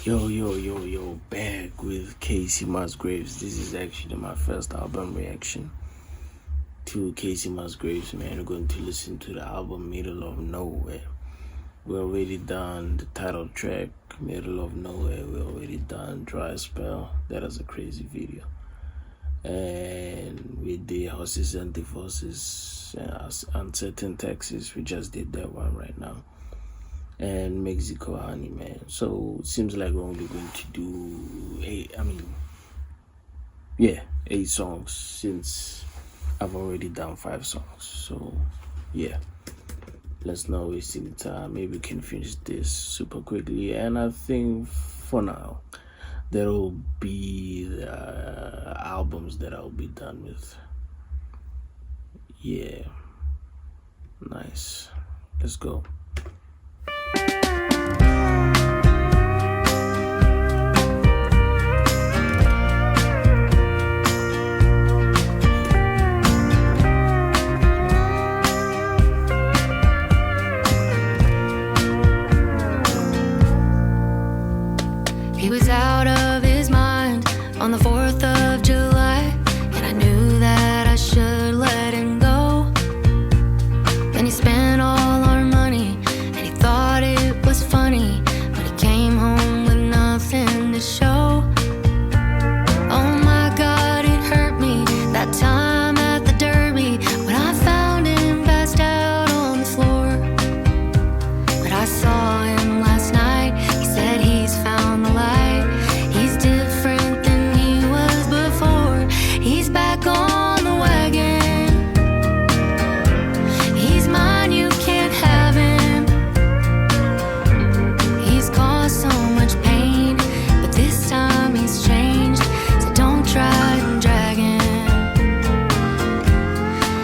Yo, back with Kacey Musgraves. This is actually my first album reaction to Kacey Musgraves, man. We're going to listen to the album Middle of Nowhere. We already done the title track, Middle of Nowhere. We already done Dry Spell. That is a crazy video. And we did Horses and Divorces, Uncertain Texas. We just did that one right now. And Mexico Honey, man. So it seems like we're only going to do eight songs, since I've already done 5 songs. So yeah, let's not waste any time. Maybe we can finish this super quickly. And I think for now there will be the albums that I'll be done with. Yeah, nice. Let's go. He was out of his mind on the 4th of July, and I knew that I should let him go. Then he spent all our money, and he thought it was funny, but he came home with nothing to show. Oh my God, it hurt me that time at the Derby, when I found him passed out on the floor. But I saw him last night. He said he's found the light. He's different than he was before. He's back on the wagon. He's mine, you can't have him. He's caused so much pain, but this time he's changed. So don't try and drag him,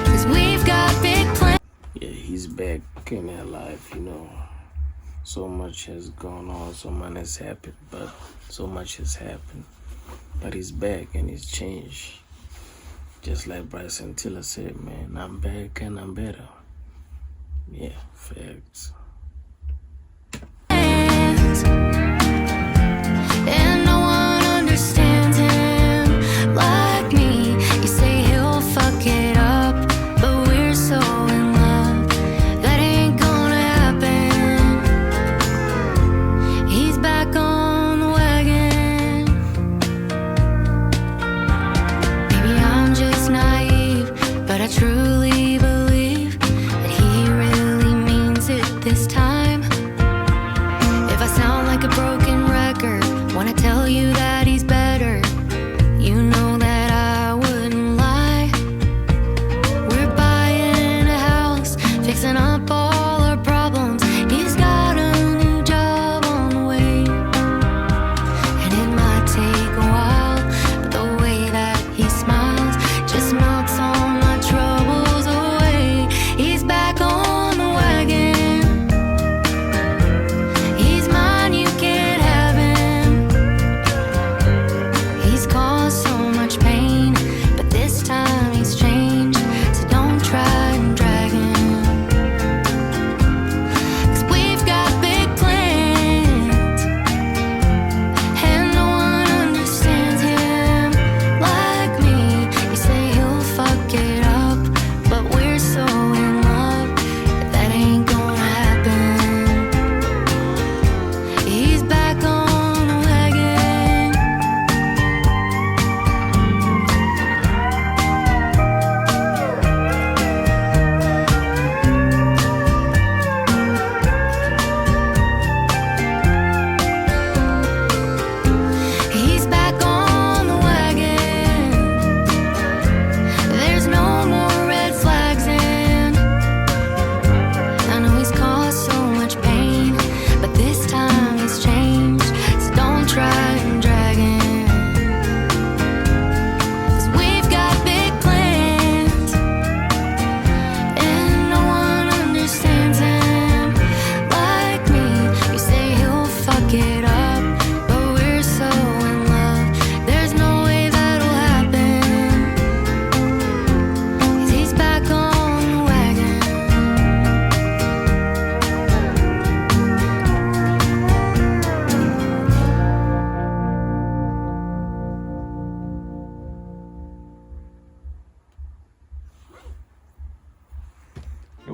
'cause we've got big plans. Yeah, he's back in our life, you know. So much has gone on, so much has happened, but he's back and he's changed. Just like Bryson Tiller said, man, I'm back and I'm better. Yeah, facts. And no one understands him like me. You say he'll fuck it up, but we're so in love, that ain't gonna happen. He's back on the wagon. Maybe I'm just naive, but I truly believe that he really means it this time. If I sound like a broken record when I tell you that he's better, you know that I wouldn't lie. We're buying a house, fixing up all our problems. He's got a new job on the way, and it might take a while, but the way that he smiles just melts all my troubles away. He's back on the wagon. He's mine, you can't have him.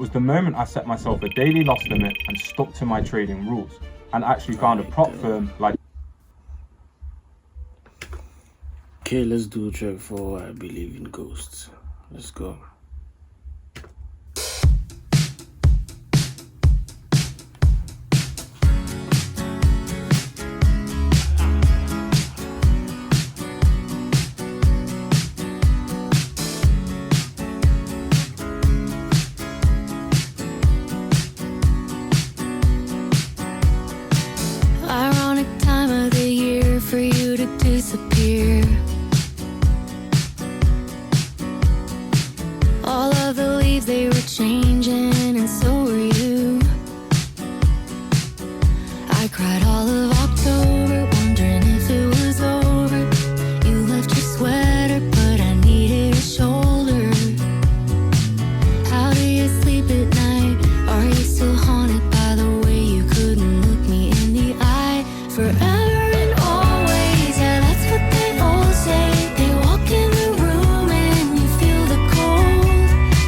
was the moment I set myself a daily loss limit and stuck to my trading rules, and actually found a prop firm like... Okay, let's do track 4, I Believe in Ghosts. Let's go. Ironic time of the year for you to disappear. All of the leaves, they were changing, and so were you. I cried all of October, wondering if it was over. You left your sweater, but I needed a shoulder. How do you sleep at night? Are you still haunted by the way you couldn't look me in the eye? Forever and always, yeah, that's what they all say. They walk in the room and you feel the cold.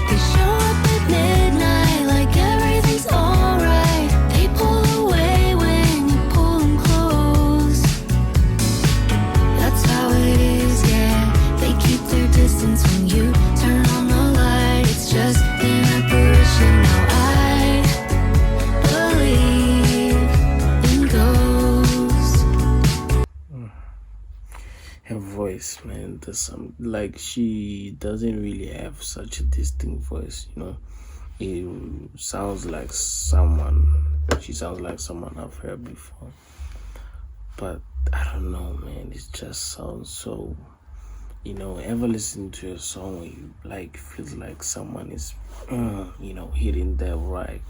They show up at midnight like everything's alright. They pull away when you pull them close. That's how it is, yeah. They keep their distance when you turn on the light. It's just an apparition. Now I believe in ghosts. Her voice, man, there's some, like, she doesn't really have such a distinct voice, you know. It sounds like someone, she sounds like someone I've heard before, but I don't know, man, it just sounds so, you know. Ever listen to a song where you like feels like someone is you know, hitting that right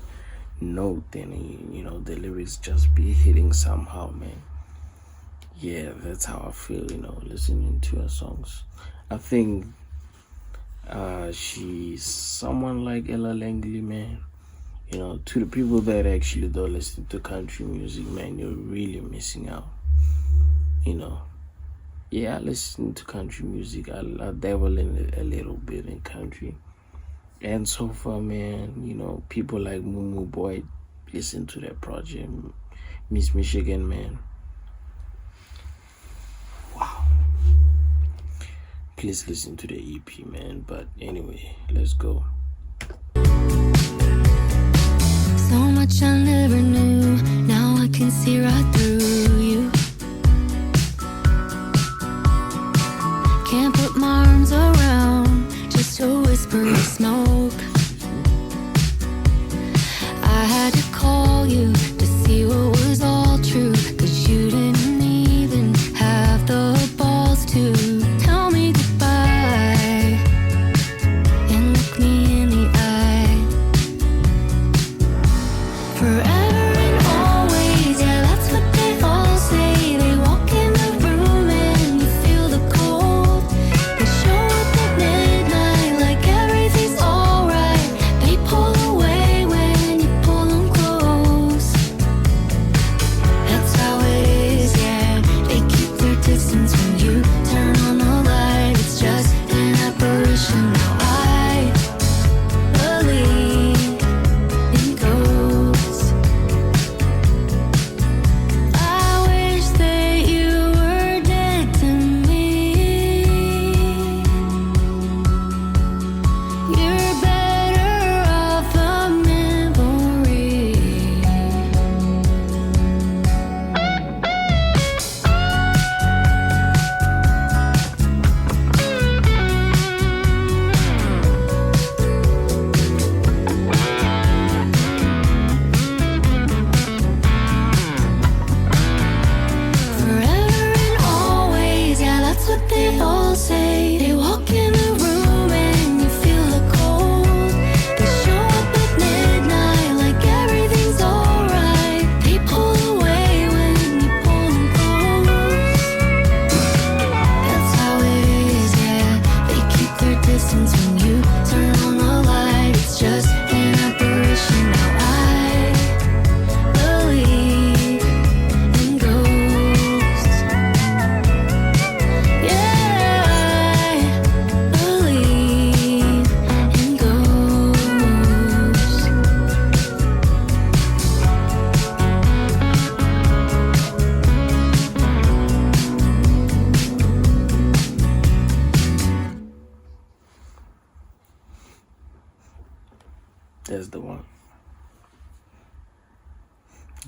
note, and you know, the lyrics just be hitting somehow, man. Yeah, that's how I feel, you know, listening to her songs. I think she's someone like Ella Langley, man. You know, to the people that actually don't listen to country music, man, you're really missing out. You know, yeah, I listen to country music. I dabble in it a little bit in country. And so far, man, you know, people like Moo Boy listen to that project. Miss Michigan, man. Wow. Please listen to the EP, man. But anyway, let's go. So much I never knew, now I can see right through you. Can't put my arms around, just a whisper of smoke. I had to call you to see what was all true, 'cause you didn't even have the balls to tell me goodbye and look me in the eye. Forever and always, yeah, that's what they all say. They walk in the room and you feel the cold. They show up at midnight like everything's all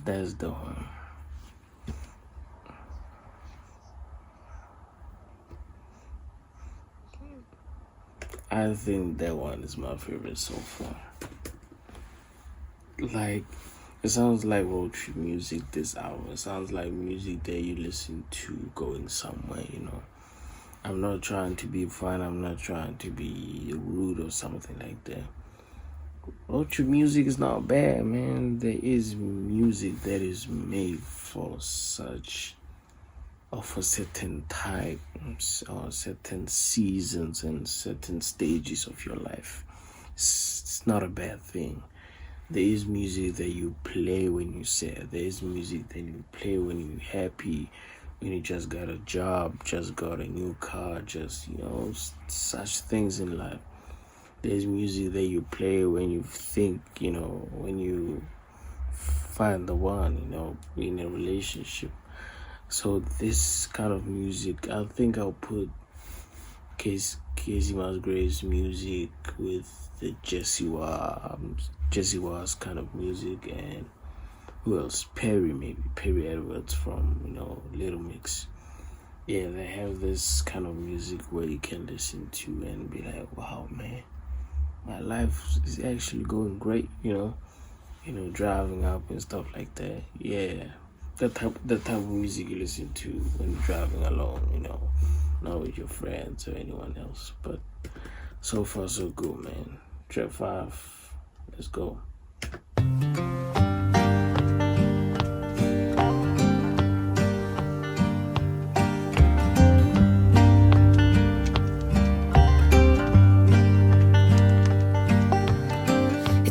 That's the one. I think that one is my favorite so far. Like, it sounds like road trip music this album. It sounds like music that you listen to going somewhere, you know. I'm not trying to be fun, I'm not trying to be rude or something like that. Road trip music is not bad, man. There is music that is made for such of a certain type or certain seasons and certain stages of your life. It's not a bad thing. There is music that you play when you're sad. There is music that you play when you're happy, when you just got a job, just got a new car, just, you know, such things in life. There's music that you play when you think, you know, when you find the one, you know, in a relationship. So this kind of music, I think I'll put Kacey Musgraves music with the Jesse Wa's kind of music, and who else? Perry Edwards from, you know, Little Mix. Yeah, they have this kind of music where you can listen to and be like, wow, man, my life is actually going great, you know, driving up and stuff like that. Yeah, that type of music you listen to when you're driving alone, you know, not with your friends or anyone else. But so far so good, man. Track 5, let's go.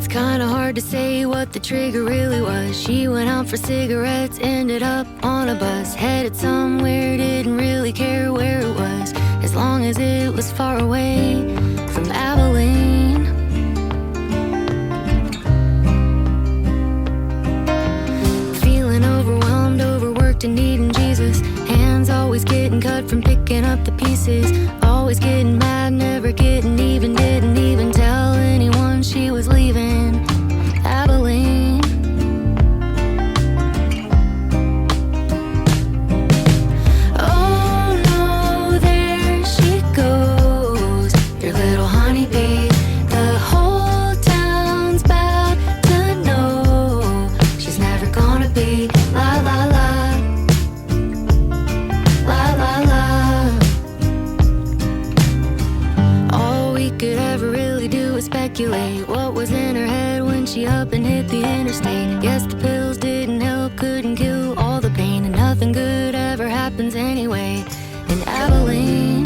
Kinda hard to say what the trigger really was. She went out for cigarettes, ended up on a bus, headed somewhere, didn't really care where it was, as long as it was far away from Abilene. Feeling overwhelmed, overworked and needing Jesus. Hands always getting cut from picking up the pieces. Always getting mad, never getting even. Didn't even tell anyone she was leaving Abilene. Oh no, there she goes, your little honeybee. The whole town's about to know she's never gonna be la la la, la la la. All we could ever really do is speculate what was in her head when she up and hit the interstate. Guess the pills didn't help, couldn't kill all the pain, and nothing good ever happens anyway in Abilene.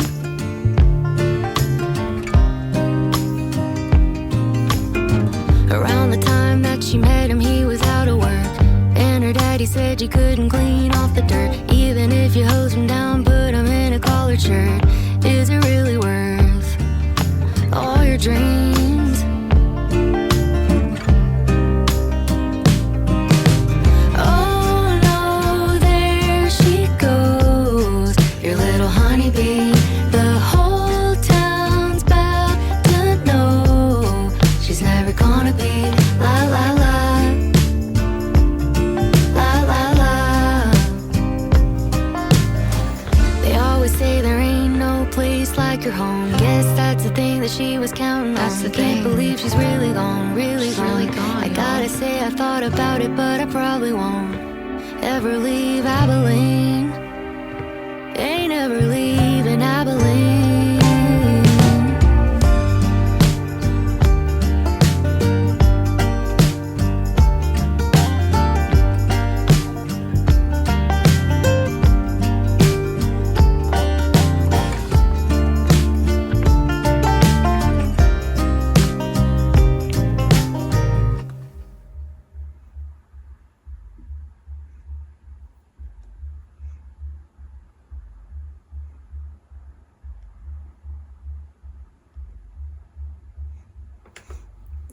Around the time that she met him, he was out of work, and her daddy said you couldn't clean off the dirt, even if you hose him down, put him in a collared shirt. Is it really worth all your dreams? Oh no, there she goes, your little honeybee. The whole town's about to know she's never gonna be la la la, la la la. They always say there ain't no place like your home. Guess that's the thing that she was counting on. Can't believe she's really gone, really gone. I gotta say I thought about it, but I probably won't ever leave Abilene. Ain't ever leaving Abilene.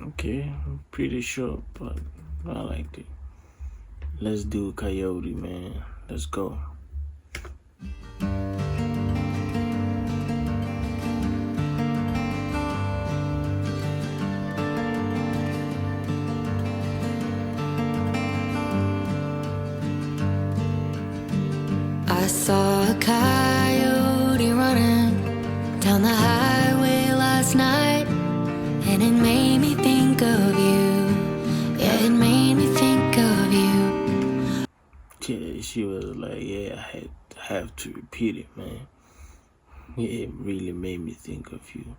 Okay, pretty short, but I liked it. Let's do Coyote, man. Let's go. I saw a coyote running down the highway last night, and it made me think of you. Yeah, it made me think of you. Yeah, she was like, yeah, I have to repeat it, man. Yeah, it really made me think of you.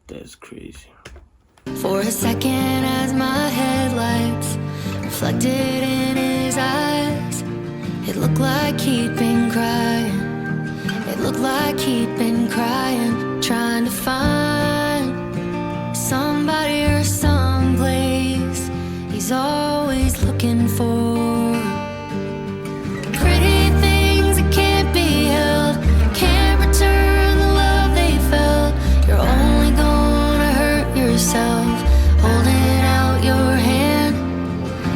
That's crazy. For a second, as my headlights reflected in his eyes, it looked like he'd been crying. It looked like he'd been crying, trying to find somebody or someplace he's always looking for. Pretty things that can't be held, can't return the love they felt. You're only gonna hurt yourself holding out your hand.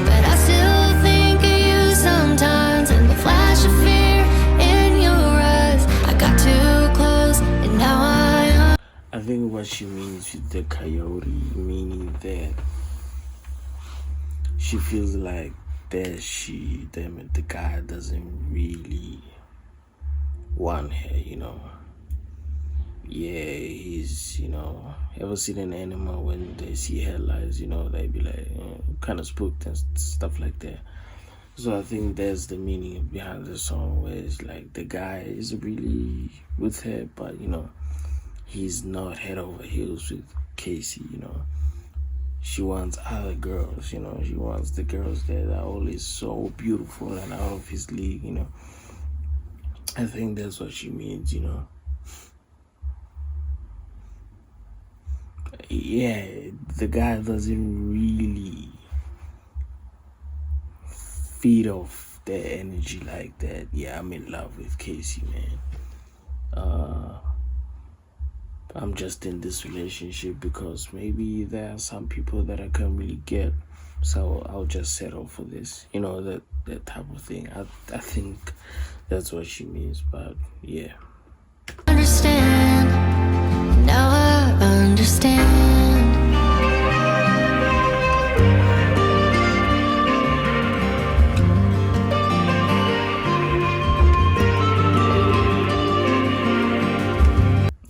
But I still think of you sometimes, and the flash of fear in your eyes. I got too close, and now I think what she means with the coyote, meaning that she feels like that the guy doesn't really want her, you know. Yeah, he's, you know, ever seen an animal when they see headlights, you know, they be like, kind of spooked and stuff like that. So I think that's the meaning behind the song, where it's like the guy is really with her, but, you know, he's not head over heels with Kacey, you know. She wants other girls, you know. She wants the girls that are always so beautiful and out of his league, you know. I think that's what she means, you know. Yeah, the guy doesn't really feed off that energy like that. Yeah, I'm in love with Kacey, man. I'm just in this relationship because maybe there are some people that I can't really get, so I'll just settle for this, you know, that type of thing. I think that's what she means, but yeah. understand. Now I understand.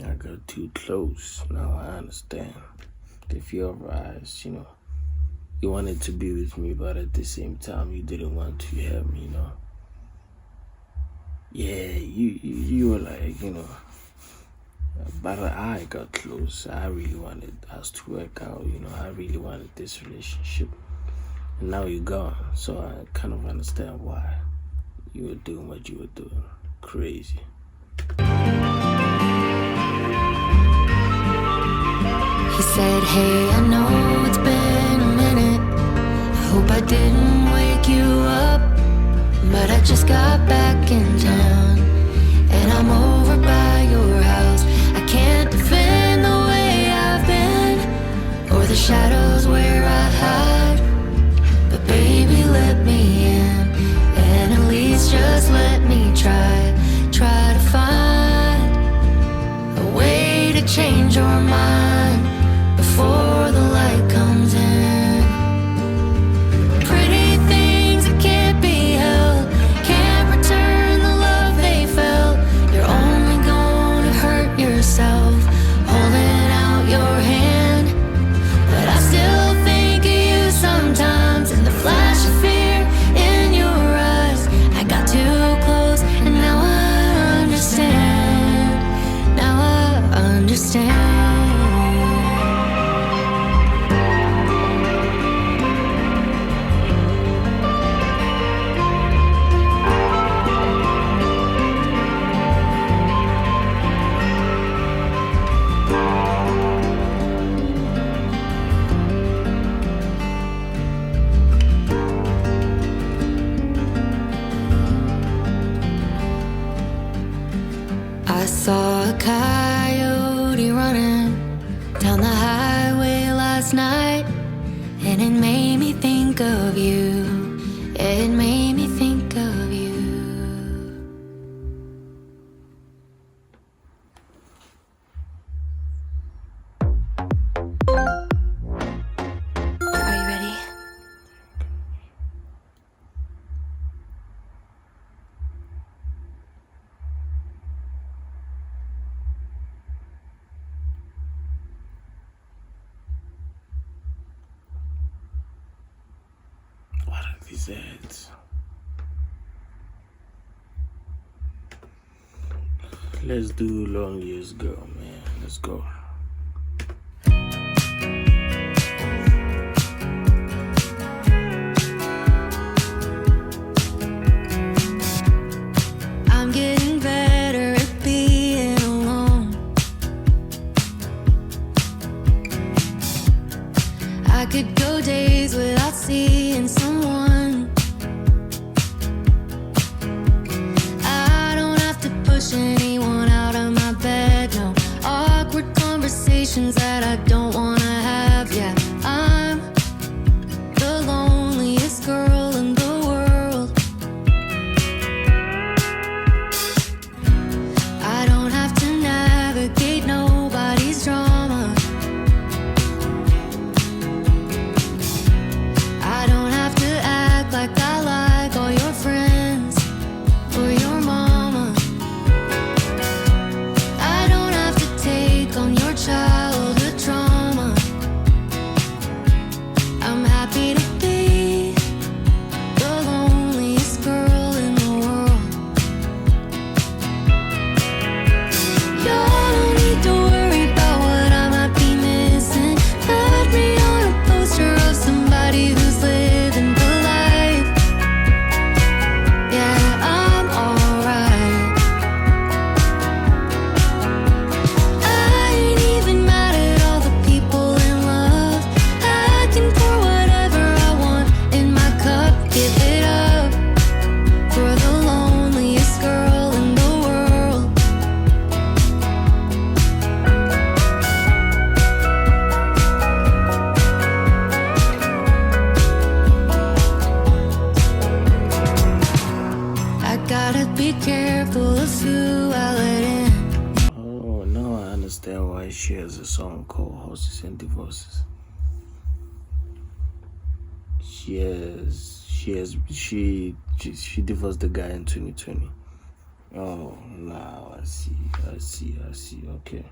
I got too close. Now I understand. The fear of our eyes, you know. You wanted to be with me, but at the same time, you didn't want to have me, you know. Yeah, you were like, you know. But I got close. I really wanted us to work out, you know. I really wanted this relationship. And now you're gone. So I kind of understand why you were doing what you were doing. Crazy. He said, hey, I know it's been a minute. I hope I didn't wake you up, but I just got back in town, and I'm over by your house. I can't defend the way I've been, or the shadows where I hide, but baby, let me in, and at least just let me try to find a way to change your mind before the light comes in. Pretty things that can't be held, can't return the love they felt. You're only gonna hurt yourself holding out your hand. But I still think of you sometimes, and the flash of fear in your eyes. I got too close, and now I understand. Now I understand. I saw a coyote running down the highway last night, and it made me think of you. It made me think of you. that? Let's do Loneliest Girl, man. Let's go. I'm getting better at being alone. I could go days without seeing someone. I don't have to push anyone out of my bed, no. Awkward conversations that I don't wanna have, yeah. I'm the loneliest girl in the world. I don't have to navigate nobody's drama. I don't have to act like I like all your friends or your mama. I don't have to take on your childhood trauma. I'm happy to be the loneliest girl in the world. Y'all don't need to worry about what I might be missing. Put me on a poster of somebody who's living the life. Yeah, I'm alright. I ain't even mad at all the people in love. I can pour whatever I want in my cup. Give it up for the loneliest girl in the world. I gotta be careful of who I let in. Oh, now I understand why she has a song called Horses and Divorces. She divorced the guy in 2020. Oh, now I see. Okay.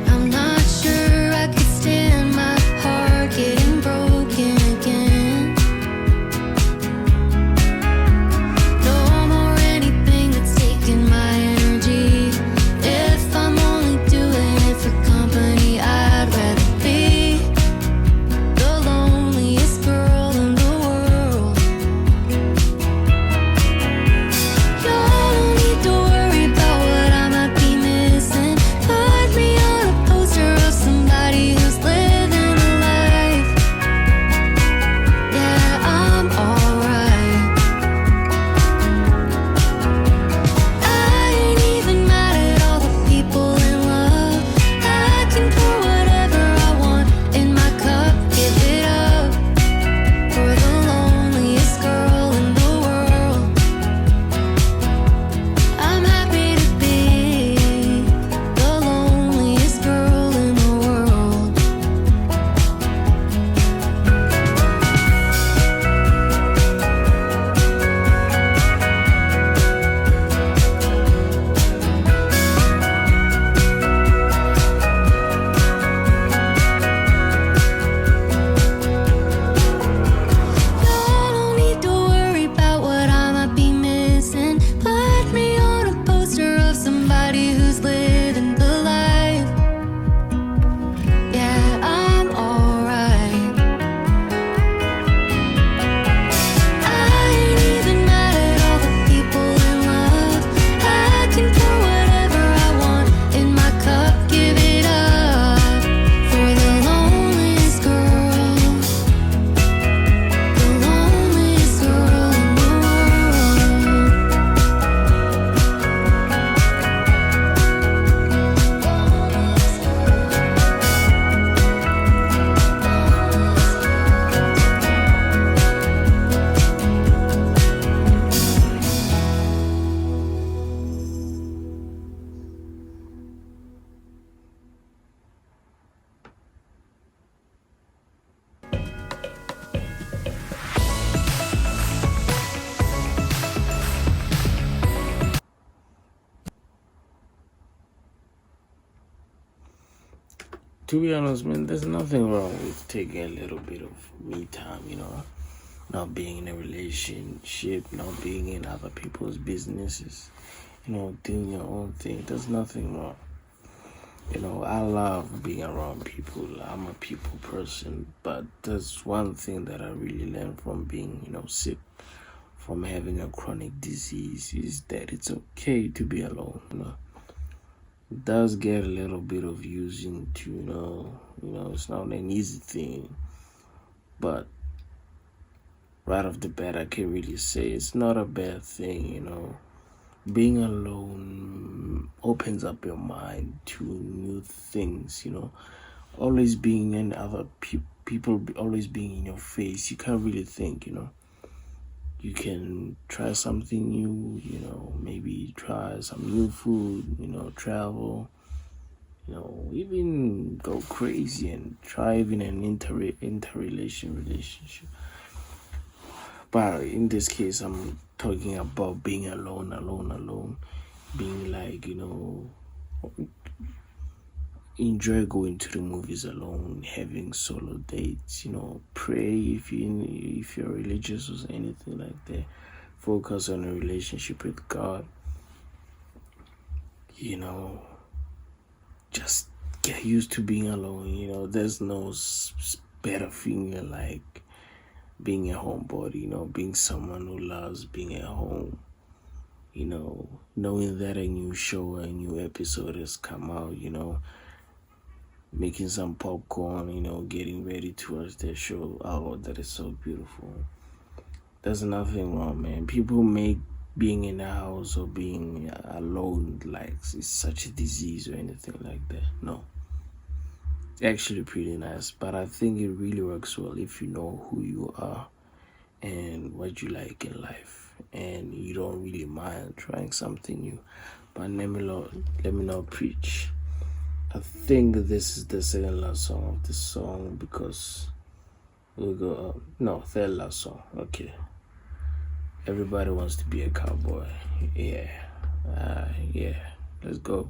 I'm not sure I could stand my heart getting broken again. No more anything that's taking my energy. If I'm only doing it for company, I'd rather be the loneliest girl in the world. Y'all don't need to worry about to be honest, man, there's nothing wrong with taking a little bit of me time, not being in a relationship, not being in other people's businesses, doing your own thing. There's nothing wrong. I love being around people. I'm a people person, but there's one thing that I really learned from being, sick, from having a chronic disease, is that it's okay to be alone. It does get a little bit of using to, it's not an easy thing, but right off the bat, I can really say it's not a bad thing. Being alone opens up your mind to new things, always being in other people, always being in your face. You can't really think, You can try something new, maybe try some new food, travel, even go crazy and try even an relationship. But in this case, I'm talking about being alone, being like, enjoy going to the movies alone, having solo dates, pray if you're religious or anything like that. Focus on a relationship with God, just get used to being alone. There's no better feeling like being a homebody, being someone who loves being at home, knowing that a new show, a new episode has come out, making some popcorn, getting ready towards that show. Oh, that is so beautiful. There's nothing wrong, man. People make being in the house or being alone like it's such a disease or anything like that. No. Actually pretty nice, but I think it really works well if you know who you are and what you like in life, and you don't really mind trying something new. But let me not preach. I think this is the second last song of this song, because we'll go up. No, third last song. Okay. Everybody wants to be a cowboy. Yeah. Let's go.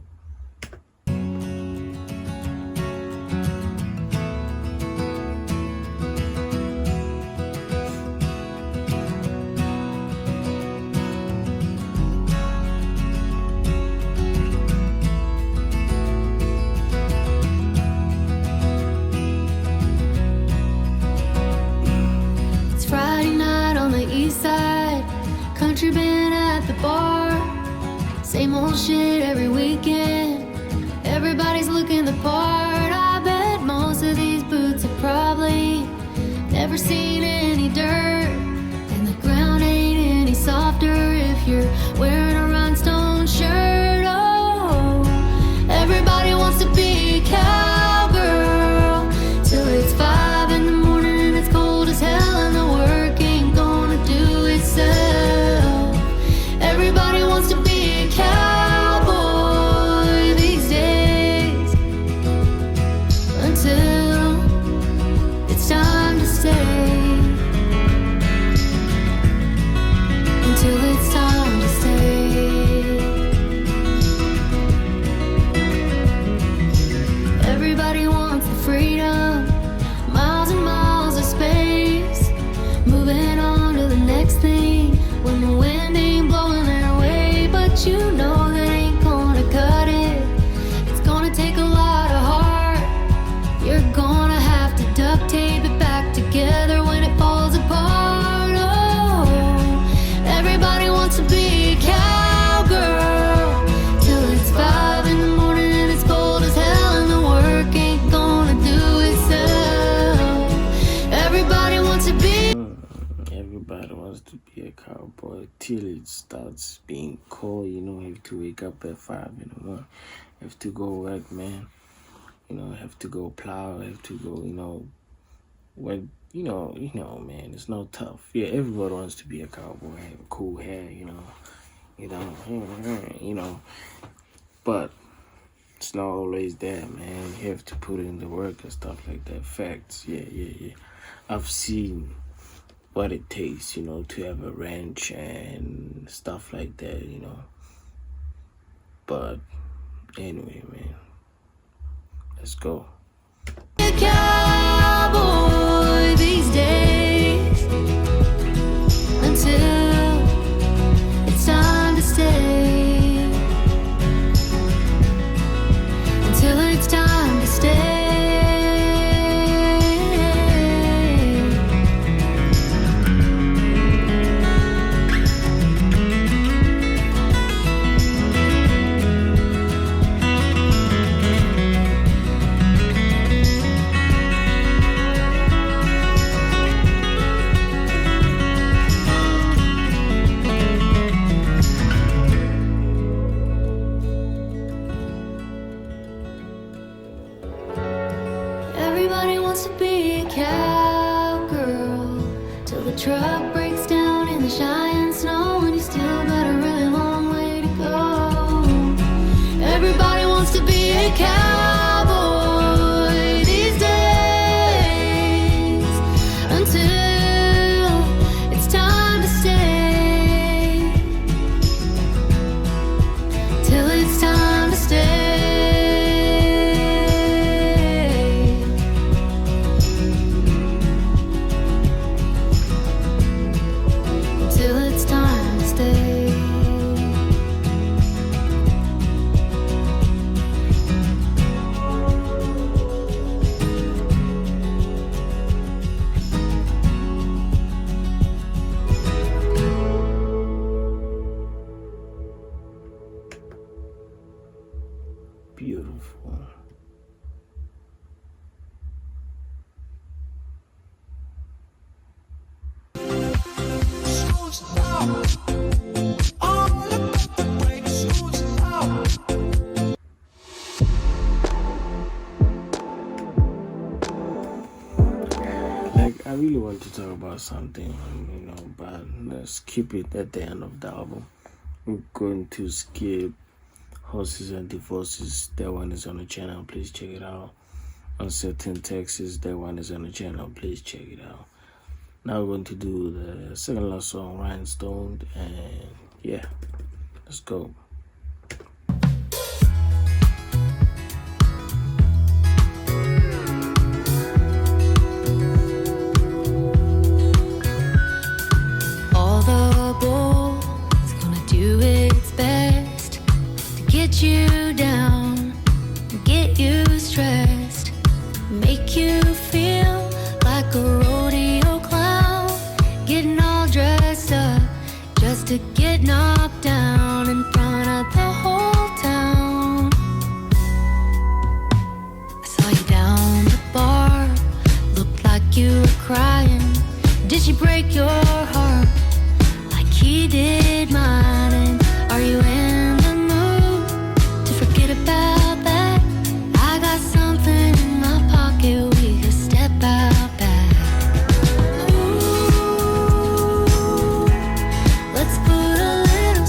Country band at the bar, same old shit every weekend. Everybody's looking the part. I bet most of these boots have probably never seen any dirt, and the ground ain't any softer if you're wearing a rhinestone shirt. Oh, everybody wants to be a cowgirl till it's 5 in the morning and it's cold as hell and the work ain't gonna do itself. Everybody wants to be a cowboy these days, until it's time to stay. Until it's time to stay. Everybody wants the freedom, miles and miles of space, moving on to the next thing when the wind ain't blowing their way. But you know that ain't gonna cut it. It's gonna take a lot of heart. You're gonna have to duct tape it back together when it falls apart. Oh, everybody wants to be a cowgirl till it's 5 in the morning and it's cold as hell and the work ain't gonna do itself. Everybody wants to be Everybody wants to be a cowboy till it starts being cold. You have to wake up at 5 in the morning. Have to go work, man. Have to go plow. Have to go, work. Man, it's not tough. Yeah, everybody wants to be a cowboy. Have cool hair, But it's not always there, man. You have to put in the work and stuff like that. Facts. Yeah. I've seen what it takes, to have a ranch and stuff like that, But anyway, man, let's go. cowboy these days until it's time to stay. Until it's time to stay. Everybody wants to be a cowgirl till the truck breaks down in the shine snow and you still got a really long way to go. Everybody wants to be a cowboy these days until it's time to stay. Till it's time to stay. Till it's time to stay. Beautiful. Like, I really want to talk about something, but let's keep it at the end of the album. We're going to skip Horses and Divorces. That one is on the channel. Please check it out. Uncertain Texas. That one is on the channel. Please check it out. Now we're going to do the second last song, Rhinestone, and yeah, let's go. All the bull is gonna do its best to get you down, get you stressed, make you feel like a rodeo clown, getting all dressed up just to get knocked down in front of the whole town. I saw you down the bar, looked like you were crying. Did she break your heart like he did mine? And are you in the mood to forget about that? I got something in my pocket, we could step out back. Ooh, let's put a little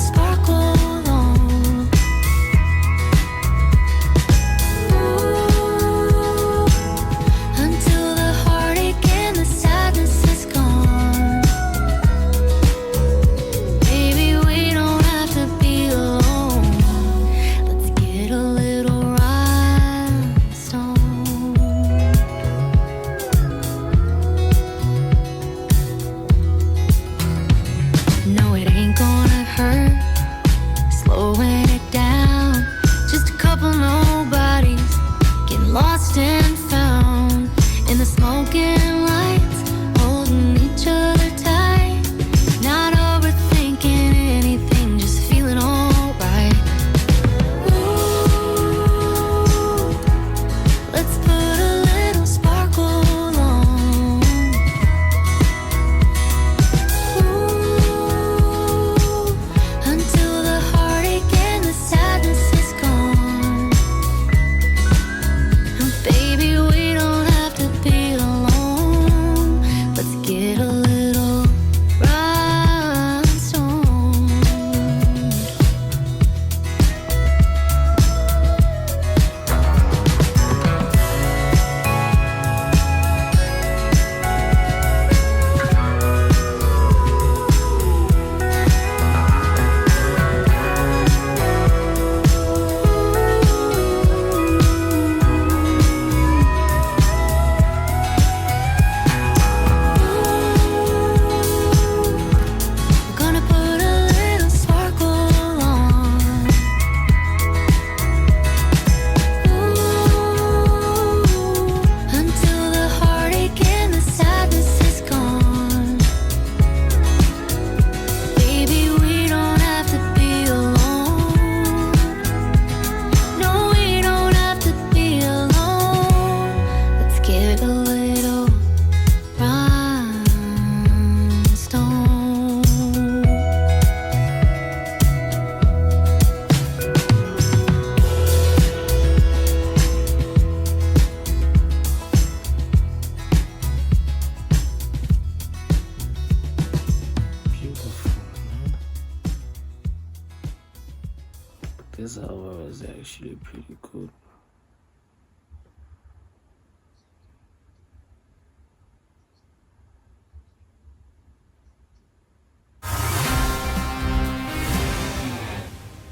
actually pretty good.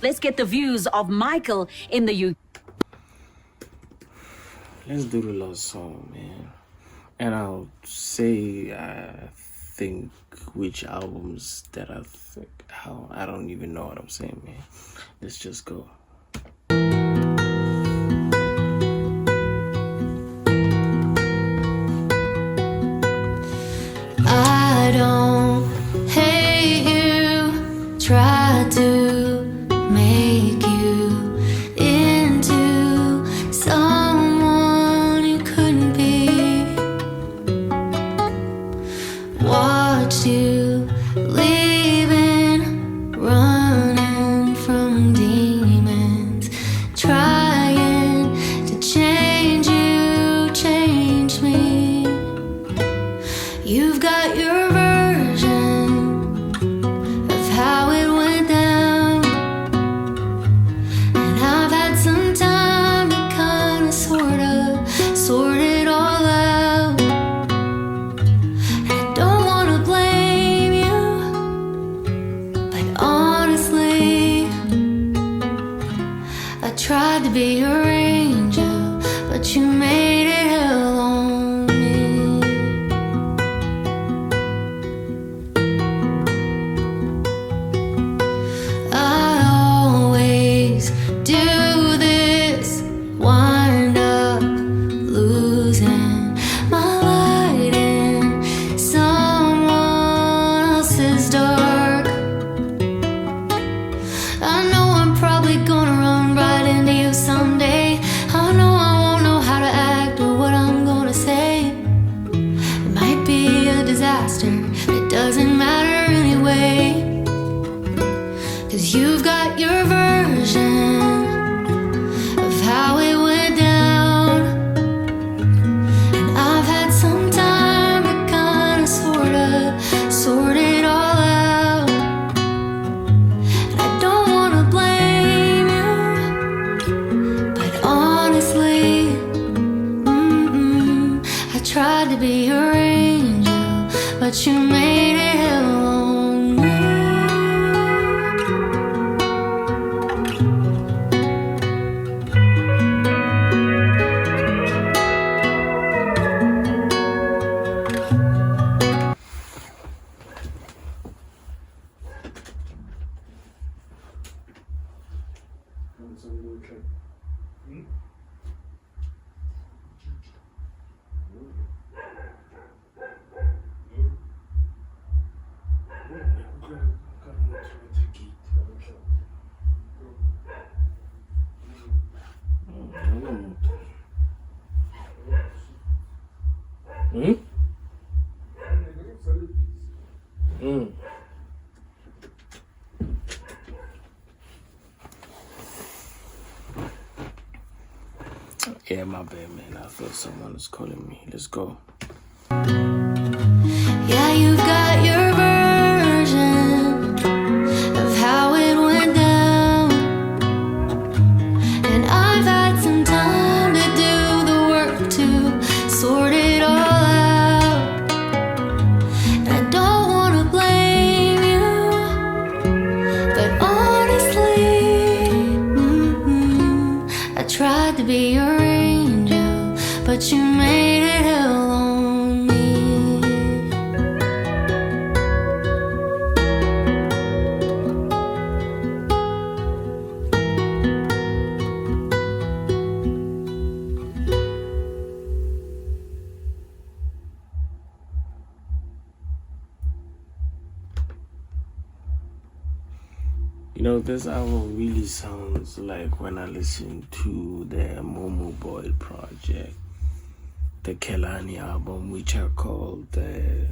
Let's get the views of Michael in the UK. Let's do the last song, man. And I'll say I think which albums that I think. How I don't even know what I'm saying, man. Let's just go. I don't hate you, try to make you into someone you couldn't be. Watched you leaving, running from demons, trying to change you, change me. You've got your version of how it went down, and I've had some time to kind of sort it all out. I don't want to blame you, but honestly, I tried to be your angel, but you made it hell on me. I always do this, wind up losing my light in someone else's dark. I know I'm probably gonna run right into you someday. I know I won't know how to act or what I'm gonna say. It might be a disaster, but it doesn't matter anyway. 'Cause you've got your version of how it went down, and I've had some time to kind of sort it all out. And I don't want to blame you, but honestly, I tried to be your angel, but you made it hell on me. Yeah, my bad, man. I thought someone was calling me. Let's go. Yeah, you've got your version of how it went down, and I've had some time to do the work to sort it all out. And I don't want to blame you, but honestly, I tried to be your angel, but you made it hell on me. You know, this album really sounds like when I listen to the Momo Boy project, the Kelani album, which I call the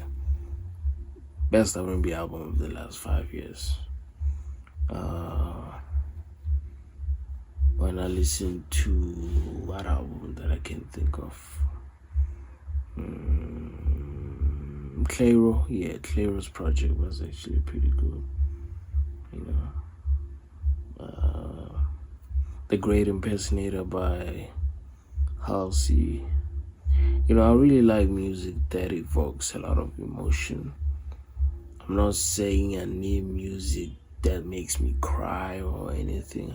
best R&B album of the last 5 years. When I listen to what album that I can think of, Clairo, yeah, Clairo's project was actually pretty good, you know. The Great Impersonator by Halsey. You know, I really like music that evokes a lot of emotion. I'm not saying I need music that makes me cry or anything,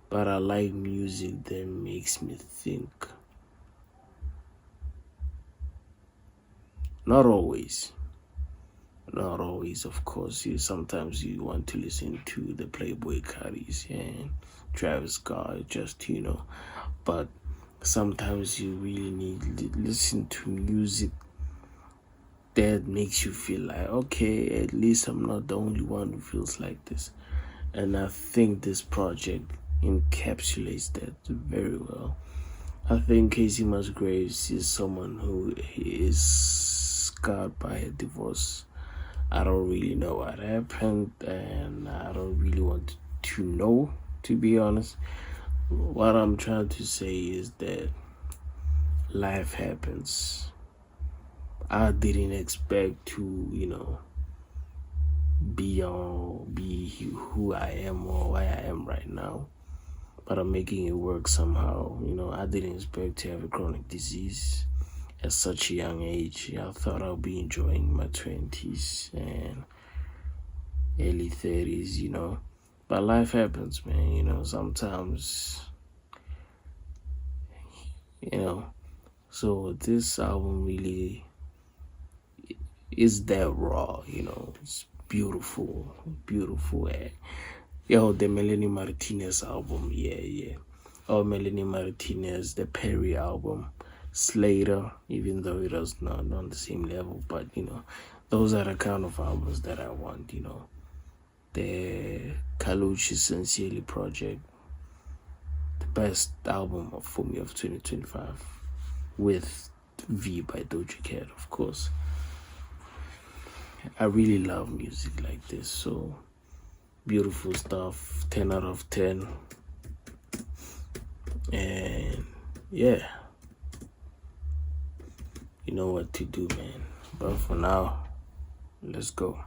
but I like music that makes me think. Not always, of course. Sometimes you want to listen to the Playboy Cardi's and Travis Scott, just, but sometimes you really need to listen to music that makes you feel like, okay, at least I'm not the only one who feels like this. And I think this project encapsulates that very well. I think Kacey Musgraves is someone who is scarred by a divorce. I don't really know what happened, and I don't really want to know, to be honest. What I'm trying to say is that life happens. I didn't expect to, be who I am or why I am right now, but I'm making it work somehow. I didn't expect to have a chronic disease at such a young age. I thought I'll be enjoying my 20s and early 30s, but life happens, man. Sometimes, so this album really is that raw, it's beautiful. The Melanie Martinez album, yeah. Oh, Melanie Martinez, the Perry album, Slater, even though it was not on the same level, but those are the kind of albums that I want. The Kaluchi Sincerely Project, the best album for me of 2025, with V by Doja Cat, of course. I really love music like this, so beautiful stuff, 10 out of 10. And yeah, you know what to do, man. But for now, let's go.